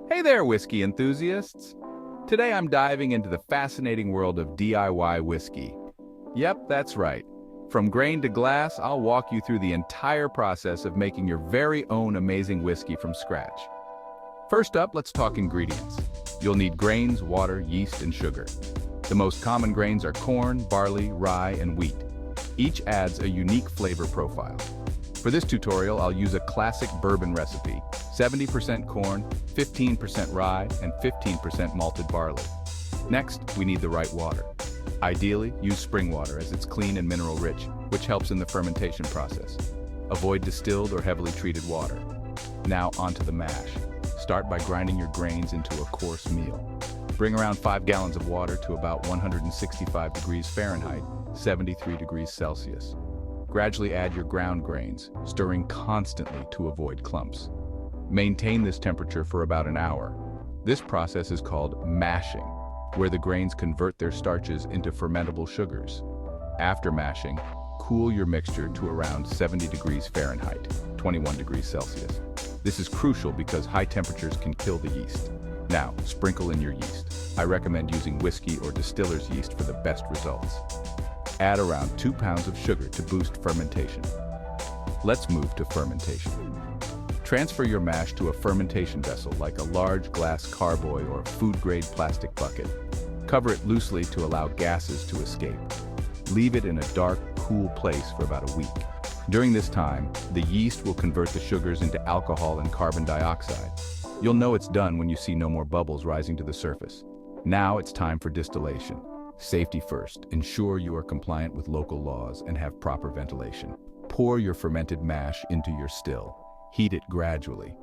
Hey there, whiskey enthusiasts! Today I'm diving into the fascinating world of DIY whiskey. Yep, that's right. From grain to glass, I'll walk you through the entire process of making your very own amazing whiskey from scratch. First up, let's talk ingredients. You'll need grains, water, yeast, and sugar. The most common grains are corn, barley, rye, and wheat. Each adds a unique flavor profile. For this tutorial, I'll use a classic bourbon recipe: 70% corn, 15% rye, and 15% malted barley. Next, we need the right water. Ideally, use spring water as it's clean and mineral-rich, which helps in the fermentation process. Avoid distilled or heavily treated water. Now onto the mash. Start by grinding your grains into a coarse meal. Bring around 5 gallons of water to about 165 degrees Fahrenheit, 73 degrees Celsius. Gradually add your ground grains, stirring constantly to avoid clumps. Maintain this temperature for about an hour. This process is called mashing, where the grains convert their starches into fermentable sugars. After mashing, cool your mixture to around 70 degrees Fahrenheit, 21 degrees Celsius. This is crucial because high temperatures can kill the yeast. Now, sprinkle in your yeast. I recommend using whiskey or distiller's yeast for the best results. Add around 2 pounds of sugar to boost fermentation. Let's move to fermentation. Transfer your mash to a fermentation vessel like a large glass carboy or food-grade plastic bucket. Cover it loosely to allow gases to escape. Leave it in a dark, cool place for about a week. During this time, the yeast will convert the sugars into alcohol and carbon dioxide. You'll know it's done when you see no more bubbles rising to the surface. Now it's time for distillation. Safety first. Ensure you are compliant with local laws and have proper ventilation. Pour your fermented mash into your still. Heat it gradually.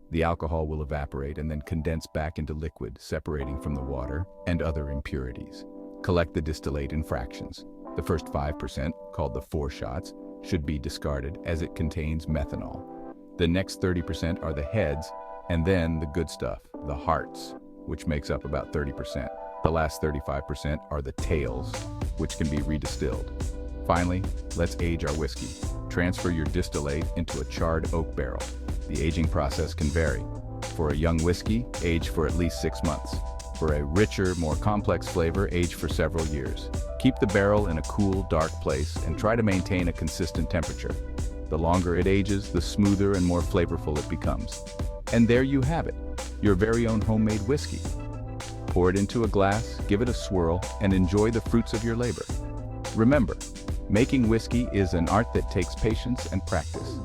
The alcohol will evaporate and then condense back into liquid, separating from the water and other impurities. Collect the distillate in fractions. The first 5%, called the 4 shots, should be discarded as it contains methanol. The next 30% are the heads, and then the good stuff, the hearts, which makes up about 30%. The last 35% are the tails, which can be redistilled. Finally, let's age our whiskey. Transfer your distillate into a charred oak barrel. The aging process can vary. For a young whiskey, age for at least 6 months. For a richer, more complex flavor, age for several years. Keep the barrel in a cool, dark place and try to maintain a consistent temperature. The longer it ages, the smoother and more flavorful it becomes. And there you have it, your very own homemade whiskey. Pour it into a glass, give it a swirl, and enjoy the fruits of your labor. Remember, making whiskey is an art that takes patience and practice.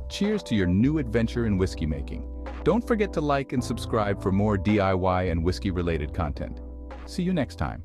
Cheers to your new adventure in whiskey making. Don't forget to like and subscribe for more DIY and whiskey-related content. See you next time.